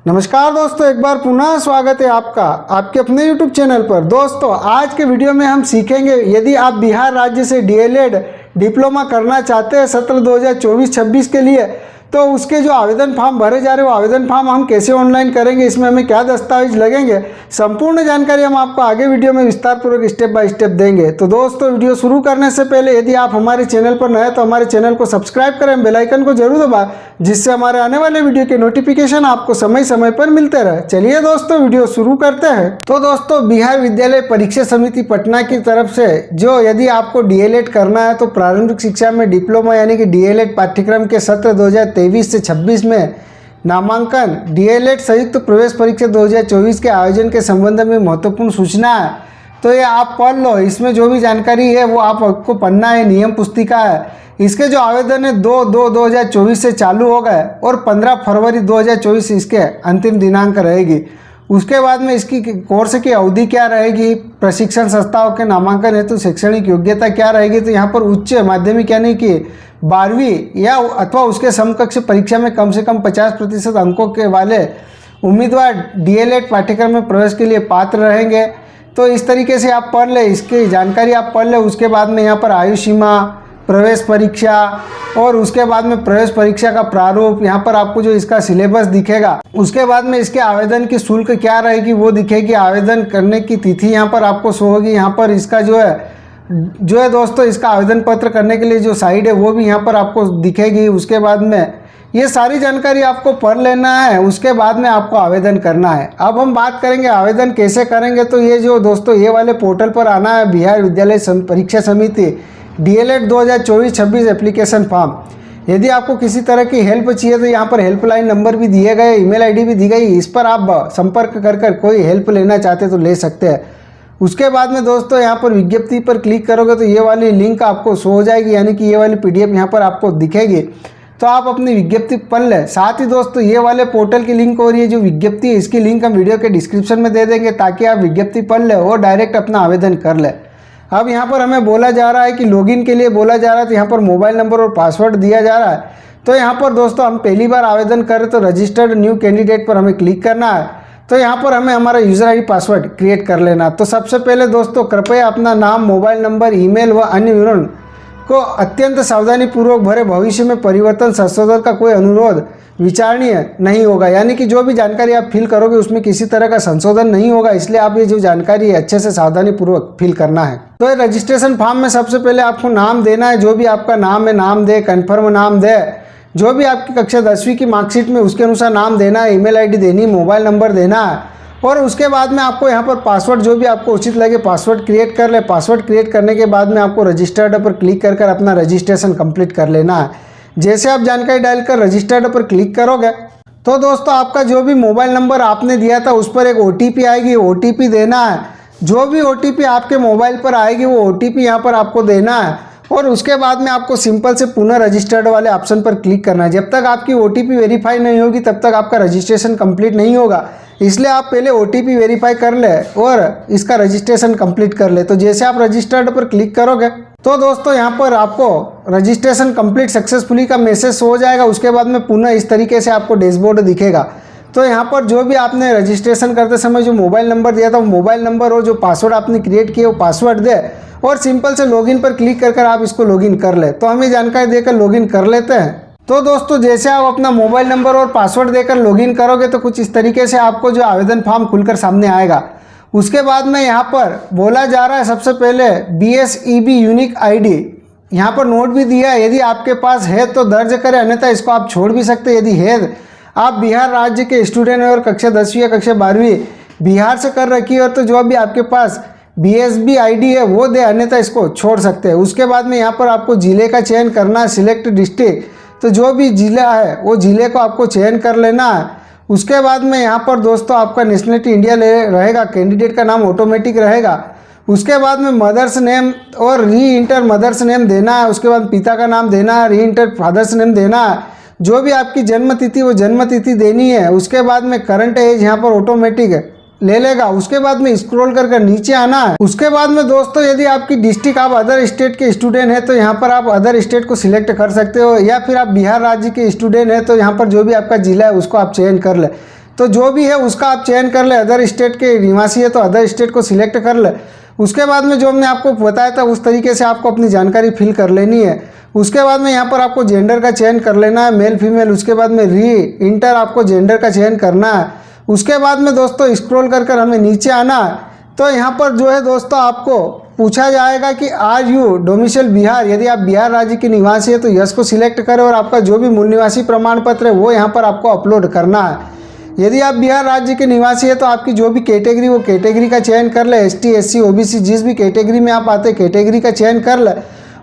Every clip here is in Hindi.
नमस्कार दोस्तों, एक बार पुनः स्वागत है आपका आपके अपने YouTube चैनल पर। दोस्तों, आज के वीडियो में हम सीखेंगे यदि आप बिहार राज्य से डीएलएड डिप्लोमा करना चाहते हैं सत्र 2024-26 के लिए, तो उसके जो आवेदन फॉर्म भरे जा रहे हैं वो आवेदन फॉर्म हम कैसे ऑनलाइन करेंगे, इसमें हमें क्या दस्तावेज लगेंगे, संपूर्ण जानकारी हम आपको आगे वीडियो में विस्तारपूर्वक स्टेप बाय स्टेप देंगे। तो दोस्तों, वीडियो शुरू करने से पहले यदि आप हमारे चैनल पर नए हैं तो हमारे चैनल को सब्सक्राइब करें, बेल आइकन को जरूर दबाएं, जिससे हमारे आने वाले वीडियो के नोटिफिकेशन आपको समय समय पर मिलते रहे। चलिए दोस्तों, वीडियो शुरू करते हैं। तो दोस्तों, बिहार विद्यालय परीक्षा समिति पटना की तरफ से जो यदि आपको डीएलएड करना है तो प्रारंभिक शिक्षा में डिप्लोमा यानी कि डीएलएड पाठ्यक्रम के सत्र 2023 से 26 में नामांकन डीएलएड संयुक्त प्रवेश परीक्षा 2024 के आयोजन के संबंध में महत्वपूर्ण सूचना है। तो ये आप पढ़ लो, इसमें जो भी जानकारी है वो आपको पढ़ना है। नियम पुस्तिका है, इसके जो आवेदन है 2/2/2024 से चालू हो गए और 15 फरवरी 2024 इसके अंतिम दिनांक रहेगी। उसके बाद में इसकी कोर्स की अवधि क्या रहेगी, प्रशिक्षण संस्थाओं के नामांकन हेतु शैक्षणिक योग्यता क्या रहेगी। तो यहाँ पर उच्च माध्यमिक यानी कि 12वीं या अथवा उसके समकक्ष परीक्षा में कम से कम 50% अंकों के वाले उम्मीदवार डीएलएड पाठ्यक्रम में प्रवेश के लिए पात्र रहेंगे। तो इस तरीके से आप पढ़ ले, इसकी जानकारी आप पढ़ ले। उसके बाद में यहाँ पर आयु सीमा, प्रवेश परीक्षा और उसके बाद में प्रवेश परीक्षा का प्रारूप, यहाँ पर आपको जो इसका सिलेबस दिखेगा। उसके बाद में इसके आवेदन की शुल्क क्या रहेगी वो दिखेगी। आवेदन करने की तिथि यहाँ पर आपको शो होगी। यहाँ पर इसका जो है दोस्तों, इसका आवेदन पत्र करने के लिए जो साइट है वो भी यहाँ पर आपको दिखेगी। उसके बाद में ये सारी जानकारी आपको पढ़ लेना है, उसके बाद में आपको आवेदन करना है। अब हम बात करेंगे आवेदन कैसे करेंगे। तो ये जो दोस्तों, ये वाले पोर्टल पर आना है, बिहार विद्यालय परीक्षा समिति डीएलएड 2024-26 एप्लीकेशन फॉर्म। यदि आपको किसी तरह की हेल्प चाहिए तो यहाँ पर हेल्पलाइन नंबर भी दिए गए, ईमेल आईडी भी दी गई, इस पर आप संपर्क कर कोई हेल्प लेना चाहते तो ले सकते हैं। उसके बाद में दोस्तों, यहाँ पर विज्ञप्ति पर क्लिक करोगे तो ये वाली लिंक आपको शो हो जाएगी, यानी कि ये वाली पीडीएफ यहाँ पर आपको दिखेगी। तो आप अपनी विज्ञप्ति पढ़ लें। साथ ही दोस्तों, ये वाले पोर्टल की लिंक और ये जो विज्ञप्ति है इसकी लिंक हम वीडियो के डिस्क्रिप्शन में दे देंगे, ताकि आप विज्ञप्ति पढ़ लें और डायरेक्ट अपना आवेदन कर लें। अब यहाँ पर हमें बोला जा रहा है कि लॉगिन के लिए बोला जा रहा है, तो यहाँ पर मोबाइल नंबर और पासवर्ड दिया जा रहा है। तो यहाँ पर दोस्तों, हम पहली बार आवेदन करें तो रजिस्टर्ड न्यू कैंडिडेट पर हमें क्लिक करना है। तो यहाँ पर हमें हमारा यूज़र आईडी पासवर्ड क्रिएट कर लेना। तो सबसे पहले दोस्तों, कृपया अपना नाम, मोबाइल नंबर, ईमेल व अन्य विवरण को अत्यंत सावधानी पूर्वक भरे। भविष्य में परिवर्तन संशोधन का कोई अनुरोध विचारणीय नहीं होगा, यानी कि जो भी जानकारी आप फिल करोगे उसमें किसी तरह का संशोधन नहीं होगा, इसलिए आप ये जो जानकारी है अच्छे से सावधानी पूर्वक फिल करना है। तो रजिस्ट्रेशन फॉर्म में सबसे पहले आपको नाम देना है, जो भी आपका नाम है नाम दे, कन्फर्म नाम दे। जो भी आपकी कक्षा 10वीं की मार्कशीट में उसके अनुसार नाम देना है, ईमेल आईडी देनी, मोबाइल नंबर देना है। और उसके बाद में आपको यहाँ पर पासवर्ड जो भी आपको उचित लगे पासवर्ड क्रिएट कर ले। पासवर्ड क्रिएट करने के बाद में आपको रजिस्टर्ड पर क्लिक कर अपना रजिस्ट्रेशन कंप्लीट कर लेना है। जैसे आप जानकारी डालकर रजिस्टर्ड पर क्लिक करोगे तो दोस्तों, आपका जो भी मोबाइल नंबर आपने दिया था उस पर एक ओटीपी आएगी, ओटीपी देना है। जो भी ओटीपी आपके मोबाइल पर आएगी वो ओटीपी यहाँ पर आपको देना है। और उसके बाद में आपको सिंपल से पुनः रजिस्टर्ड वाले ऑप्शन पर क्लिक करना है। जब तक आपकी ओटीपी वेरीफाई नहीं होगी तब तक आपका रजिस्ट्रेशन कंप्लीट नहीं होगा, इसलिए आप पहले ओटीपी वेरीफाई कर ले और इसका रजिस्ट्रेशन कंप्लीट कर ले। तो जैसे आप रजिस्टर्ड पर क्लिक करोगे तो दोस्तों, यहाँ पर आपको रजिस्ट्रेशन कंप्लीट सक्सेसफुली का मैसेज हो जाएगा। उसके बाद में पुनः इस तरीके से आपको डैशबोर्ड दिखेगा। तो यहाँ पर जो भी आपने रजिस्ट्रेशन करते समय जो मोबाइल नंबर दिया था वो मोबाइल नंबर और जो पासवर्ड आपने क्रिएट किया वो पासवर्ड दे और सिंपल से लॉगिन पर क्लिक कर आप इसको लॉगिन कर ले। तो हम ये जानकारी देकर लॉगिन कर लेते हैं। तो दोस्तों, जैसे आप अपना मोबाइल नंबर और पासवर्ड देकर लॉगिन करोगे तो कुछ इस तरीके से आपको जो आवेदन फॉर्म खुलकर सामने आएगा। उसके बाद में यहाँ पर बोला जा रहा है सबसे पहले BSEB यूनिक आईडी, यहाँ पर नोट भी दिया है, यदि आपके पास है तो दर्ज करें, अन्यथा इसको आप छोड़ भी सकते हैं। यदि है आप बिहार राज्य के स्टूडेंट हैं और कक्षा 10वीं या कक्षा 12वीं बिहार से कर रखी है तो जो भी आपके पास BSB आईडी है वो दे, अन्यथा इसको छोड़ सकते हैं। उसके बाद में यहाँ पर आपको जिले का चयन करना है, सिलेक्ट डिस्ट्रिक्ट। तो जो भी जिला है वो जिले को आपको चयन कर लेना है। उसके बाद में यहाँ पर दोस्तों, आपका नेशनलिटी इंडिया रहेगा, कैंडिडेट का नाम ऑटोमेटिक रहेगा। उसके बाद में मदर्स नेम और री इंटर मदर्स नेम देना है। उसके बाद पिता का नाम देना है, री इंटर फादर्स नेम देना है। जो भी आपकी जन्म तिथि वो जन्म तिथि देनी है। उसके बाद में करंट एज यहाँ पर ऑटोमेटिक ले लेगा। उसके बाद में स्क्रॉल कर नीचे आना है। उसके बाद में दोस्तों यदि आपकी डिस्ट्रिक्ट आप अदर स्टेट के स्टूडेंट हैं तो यहाँ पर आप अदर स्टेट को सिलेक्ट कर सकते हो, या फिर आप बिहार राज्य के स्टूडेंट हैं तो यहाँ पर जो भी आपका जिला है उसको आप चयन कर ले। तो जो भी है उसका आप चयन कर ले। अदर स्टेट के निवासी है तो अदर स्टेट को सिलेक्ट कर ले। उसके बाद में जो हमने आपको बताया था उस तरीके से आपको अपनी जानकारी फिल कर लेनी है। उसके बाद में यहाँ पर आपको जेंडर का चयन कर लेना है, मेल फीमेल। उसके बाद में री इंटर आपको जेंडर का चयन करना है। उसके बाद में दोस्तों स्क्रॉल कर हमें नीचे आना है। तो यहाँ पर जो है दोस्तों आपको पूछा जाएगा कि आर यू डोमिसाइल बिहार। यदि आप बिहार राज्य के निवासी है तो यस को सिलेक्ट करें और आपका जो भी मूल निवासी प्रमाण पत्र है वो यहाँ पर आपको अपलोड करना है। यदि आप बिहार राज्य के निवासी है तो आपकी जो भी कैटेगरी वो कैटेगरी का चयन कर ले। ST SC OBC जिस भी कैटेगरी में आप आते हैं कैटेगरी का चयन कर ले।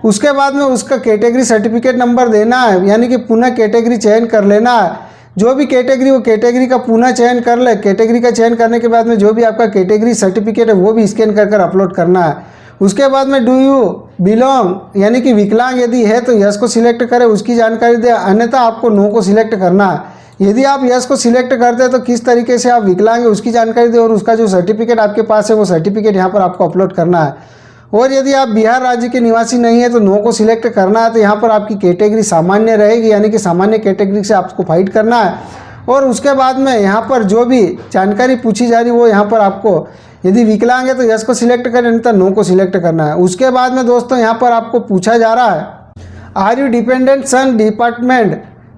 उसके बाद में उसका कैटेगरी सर्टिफिकेट नंबर देना है, यानी कि पुनः कैटेगरी चयन कर लेना है। जो भी कैटेगरी वो कैटेगरी का पुनः चयन कर ले। कैटेगरी का चयन करने के बाद में जो भी आपका कैटेगरी सर्टिफिकेट है वो भी स्कैन कर अपलोड करना है। उसके बाद में डू यू बिलोंग यानी कि विकलांग यदि है तो यस को सिलेक्ट करें, उसकी जानकारी दे, अन्यथा आपको नो को सिलेक्ट करना है। यदि आप यस को सिलेक्ट करते हैं तो किस तरीके से आप विकलांग है उसकी जानकारी दें और उसका जो सर्टिफिकेट आपके पास है वो सर्टिफिकेट यहाँ पर आपको अपलोड करना है। और यदि आप बिहार राज्य के निवासी नहीं है तो नो को सिलेक्ट करना है। तो यहाँ पर आपकी कैटेगरी सामान्य रहेगी, यानी कि सामान्य कैटेगरी से आपको फाइट करना है। और उसके बाद में यहाँ पर जो भी जानकारी पूछी जा रही है वो यहाँ पर आपको, यदि विकलांग है तो यस को सिलेक्ट करें, नहीं तो नो को सिलेक्ट करना है। उसके बाद में दोस्तों यहाँ पर आपको पूछा जा रहा है are you dependent son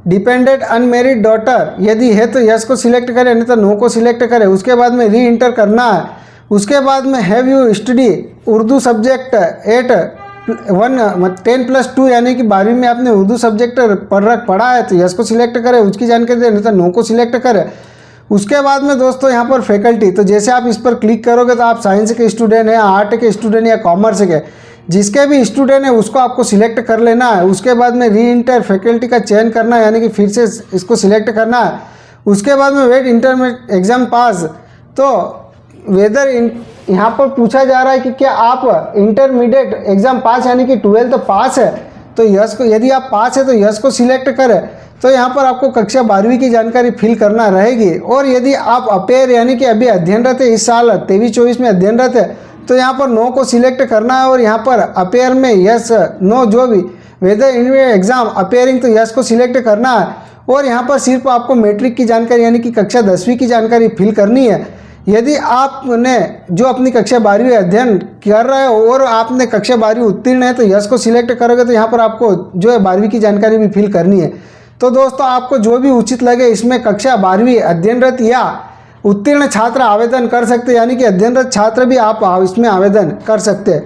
dependent unmarried daughter. यदि है तो यस को सिलेक्ट करें, नहीं तो नो को सिलेक्ट करें। उसके बाद में री इंटर करना है। उसके बाद में have you study Urdu subject at 10+2 यानी कि 12वीं में आपने उर्दू सब्जेक्ट पढ़ा है तो यस को सिलेक्ट करें, उसकी जानकारी दें, नहीं तो नो को सिलेक्ट करें। उसके बाद में दोस्तों यहाँ पर फैकल्टी, तो जैसे आप इस पर क्लिक करोगे तो आप साइंस के स्टूडेंट हैं, आर्ट के स्टूडेंट या कॉमर्स के, जिसके भी स्टूडेंट है उसको आपको सिलेक्ट कर लेना है। उसके बाद में री इंटर फैकल्टी का चयन करना है, यानी कि फिर से इसको सिलेक्ट करना है। उसके बाद में वेट इंटरमीडिएट एग्जाम पास, तो वेदर यहाँ पर पूछा जा रहा है कि क्या आप इंटरमीडिएट एग्जाम पास यानी कि 12th पास है तो यस को, यदि आप पास है तो यस को सिलेक्ट करें। तो यहाँ पर आपको कक्षा 12वीं की जानकारी फिल करना रहेगी। और यदि आप अपेयर यानी कि अभी अध्ययनरत है, इस साल 23-24 में अध्ययनरत है, तो यहाँ पर नो को सिलेक्ट करना है। और यहाँ पर अपेयर में यस नो जो भी वेदर इंटरमीडिएट एग्जाम अपेयरिंग तो यस को सिलेक्ट करना है। और यहाँ पर सिर्फ आपको मैट्रिक की जानकारी यानी कि कक्षा 10वीं की जानकारी फिल करनी है। यदि आपने जो अपनी कक्षा 12वीं अध्ययन कर रहे हो और आपने कक्षा 12वीं उत्तीर्ण है तो यस को सिलेक्ट करोगे, तो यहाँ पर आपको जो है 12वीं की जानकारी भी फिल करनी है। तो दोस्तों आपको जो भी उचित लगे इसमें कक्षा 12वीं अध्ययनरत या उत्तीर्ण छात्र आवेदन कर सकते हैं, यानी कि अध्ययनरत छात्र भी आप इसमें आवेदन कर सकते हैं।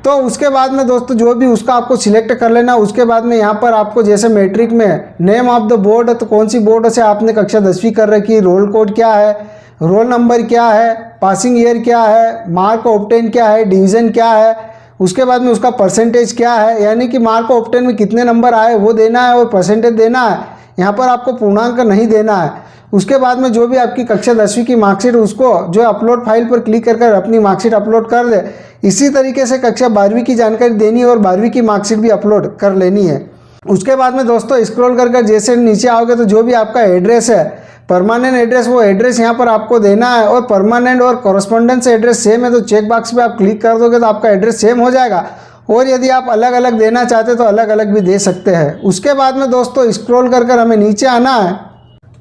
तो उसके बाद में दोस्तों जो भी उसका आपको सिलेक्ट कर लेना। उसके बाद में यहाँ पर आपको जैसे मैट्रिक में नेम ऑफ द बोर्ड, तो कौन सी बोर्ड से आपने कक्षा 10वीं कर रखी, रोल कोड क्या है, रोल नंबर क्या है, पासिंग ईयर क्या है, मार्क ऑब्टेन क्या है, डिवीज़न क्या है, उसके बाद में उसका परसेंटेज क्या है, यानी कि मार्क ऑब्टेन में कितने नंबर आए वो देना है और परसेंटेज देना है। यहाँ पर आपको पूर्णांक नहीं देना है। उसके बाद में जो भी आपकी कक्षा 10वीं की मार्कशीट उसको जो अपलोड फाइल पर क्लिक कर अपनी मार्कशीट अपलोड कर दे। इसी तरीके से कक्षा 12वीं की जानकारी देनी है और 12वीं की मार्कशीट भी अपलोड कर लेनी है। उसके बाद में दोस्तों स्क्रॉल कर जैसे नीचे आओगे तो जो भी आपका एड्रेस है, परमानेंट एड्रेस, वो एड्रेस यहाँ पर आपको देना है। और परमानेंट और कॉरेस्पॉन्डेंस एड्रेस सेम है तो चेक बॉक्स पे आप क्लिक कर दोगे तो आपका एड्रेस सेम हो जाएगा। और यदि आप अलग अलग देना चाहते तो अलग अलग भी दे सकते हैं। उसके बाद में दोस्तों स्क्रॉल कर हमें नीचे आना है।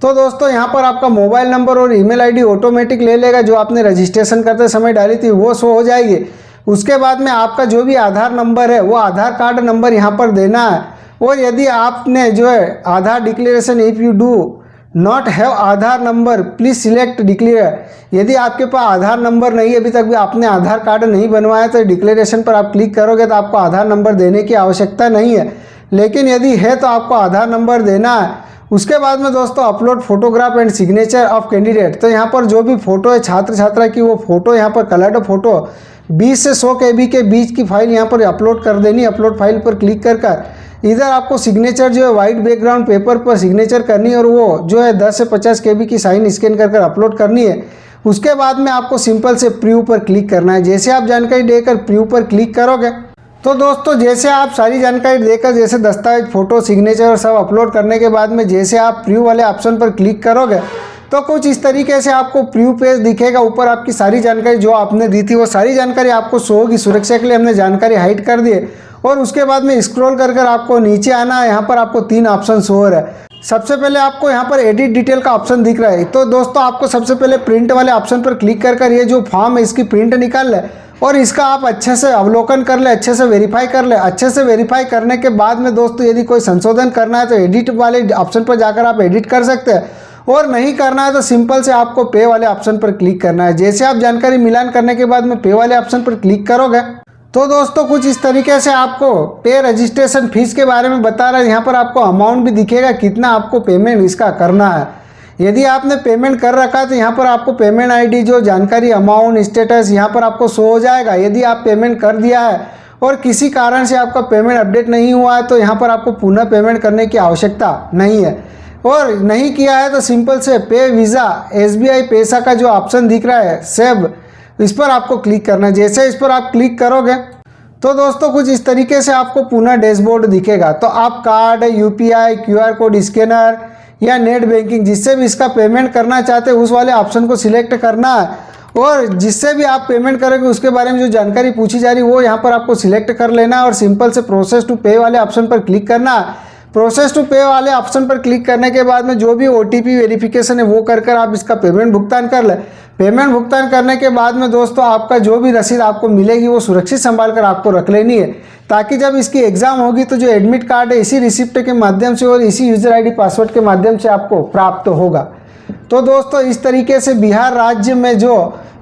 तो दोस्तों यहाँ पर आपका मोबाइल नंबर और ईमेल आईडी ऑटोमेटिक ले लेगा, जो आपने रजिस्ट्रेशन करते समय डाली थी वो शो हो जाएगी। उसके बाद में आपका जो भी आधार नंबर है वो आधार कार्ड नंबर यहाँ पर देना है। और यदि आपने जो है Aadhaar declaration, if you do not have Aadhaar number please select declare. यदि आपके पास आधार नंबर नहीं है, अभी तक भी आपने आधार कार्ड नहीं बनवाया, तो डिक्लेरेशन पर आप क्लिक करोगे तो आपको आधार नंबर देने की आवश्यकता नहीं है। लेकिन यदि है तो आपको आधार नंबर देना है। उसके बाद में दोस्तों upload photograph and signature of candidate, तो यहाँ पर जो भी फ़ोटो है छात्र छात्रा की वो फ़ोटो यहाँ पर कलर्ड फ़ोटो 20 से 100 KB के बीच की फाइल यहाँ पर अपलोड कर देनी। अपलोड फाइल पर क्लिक कर इधर आपको सिग्नेचर जो है वाइट बैकग्राउंड पेपर पर सिग्नेचर करनी है और वो जो है 10 से 50 KB की साइन स्कैन कर अपलोड करनी है। उसके बाद में आपको सिंपल से प्रीव्यू पर क्लिक करना है। जैसे आप जानकारी देकर प्रीव्यू पर क्लिक करोगे तो दोस्तों जैसे आप सारी जानकारी देकर जैसे दस्तावेज, फोटो, सिग्नेचर सब अपलोड करने के बाद में जैसे आप प्रीव्यू वाले ऑप्शन पर क्लिक करोगे तो कुछ इस तरीके से आपको प्रीव्यू पेज दिखेगा। ऊपर आपकी सारी जानकारी जो आपने दी थी वो सारी जानकारी आपको शो होगी। सुरक्षा के लिए हमने जानकारी हाइड कर दी है। और उसके बाद में स्क्रॉल कर आपको नीचे आना है। यहाँ पर आपको 3 ऑप्शन शो हो रहा है। सबसे पहले आपको यहाँ पर एडिट डिटेल का ऑप्शन दिख रहा है। तो दोस्तों आपको सबसे पहले प्रिंट वाले ऑप्शन पर क्लिक कर ये जो फॉर्म है इसकी प्रिंट निकाल ले और इसका आप अच्छे से अवलोकन कर ले, अच्छे से वेरीफाई कर ले। अच्छे से वेरीफाई करने के बाद में दोस्तों यदि कोई संशोधन करना है तो एडिट वाले ऑप्शन पर जाकर आप एडिट कर सकते हैं, और नहीं करना है तो सिंपल से आपको पे वाले ऑप्शन पर क्लिक करना है। जैसे आप जानकारी मिलान करने के बाद में पे वाले ऑप्शन पर क्लिक करोगे तो दोस्तों कुछ इस तरीके से आपको पे रजिस्ट्रेशन फीस के बारे में बता रहा है। यहाँ पर आपको अमाउंट भी दिखेगा कितना आपको पेमेंट इसका करना है। यदि आपने पेमेंट कर रखा है तो यहाँ पर आपको पेमेंट आईडी जो जानकारी अमाउंट स्टेटस यहाँ पर आपको शो हो जाएगा। यदि आप पेमेंट कर दिया है और किसी कारण से आपका पेमेंट अपडेट नहीं हुआ है तो यहाँ पर आपको पुनः पेमेंट करने की आवश्यकता नहीं है। और नहीं किया है तो सिंपल से पे वीज़ा SBI पैसा का जो ऑप्शन दिख रहा है सेव, इस पर आपको क्लिक करना है। जैसे इस पर आप क्लिक करोगे तो दोस्तों कुछ इस तरीके से आपको पुनः डैशबोर्ड दिखेगा। तो आप card, UPI, QR code scanner या नेट बैंकिंग जिससे भी इसका पेमेंट करना चाहते हैं उस वाले ऑप्शन को सिलेक्ट करना है, और जिससे भी आप पेमेंट करोगे उसके बारे में जो जानकारी पूछी जा रही है वो यहाँ पर आपको सिलेक्ट कर लेना है और सिंपल से प्रोसेस टू पे वाले ऑप्शन पर क्लिक करना है। प्रोसेस टू पे वाले ऑप्शन पर क्लिक करने के बाद में जो भी OTP वेरिफिकेशन है वो कर आप इसका पेमेंट भुगतान कर ले। पेमेंट भुगतान करने के बाद में दोस्तों आपका जो भी रसीद आपको मिलेगी वो सुरक्षित संभाल कर आपको रख लेनी है, ताकि जब इसकी एग्जाम होगी तो जो एडमिट कार्ड है इसी रिसिप्ट के माध्यम से और इसी यूजर ID पासवर्ड के माध्यम से आपको प्राप्त होगा। तो दोस्तों इस तरीके से बिहार राज्य में जो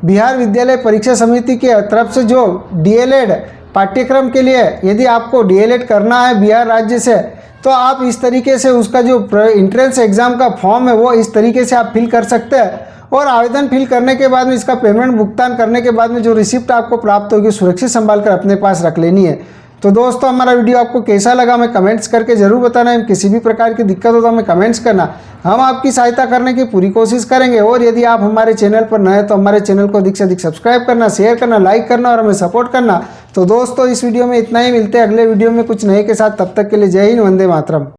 बिहार विद्यालय परीक्षा समिति के तरफ से जो DLED पाठ्यक्रम के लिए यदि आपको DLED करना है बिहार राज्य से तो आप इस तरीके से उसका जो इंट्रेंस एग्ज़ाम का फॉर्म है वो इस तरीके से आप फिल कर सकते हैं, और आवेदन फिल करने के बाद में इसका पेमेंट भुगतान करने के बाद में जो रिसिप्ट आपको प्राप्त होगी सुरक्षित संभाल कर अपने पास रख लेनी है। तो दोस्तों हमारा वीडियो आपको कैसा लगा हमें कमेंट्स करके ज़रूर बताना है। किसी भी प्रकार की दिक्कत हो तो हमें कमेंट्स करना, हम आपकी सहायता करने की पूरी कोशिश करेंगे। और यदि आप हमारे चैनल पर नए हैं तो हमारे चैनल को अधिक से अधिक सब्सक्राइब करना, शेयर करना, लाइक करना और हमें सपोर्ट करना। तो दोस्तों इस वीडियो में इतना ही, मिलते हैं अगले वीडियो में कुछ नए के साथ। तब तक के लिए जय हिंद, वंदे मातरम।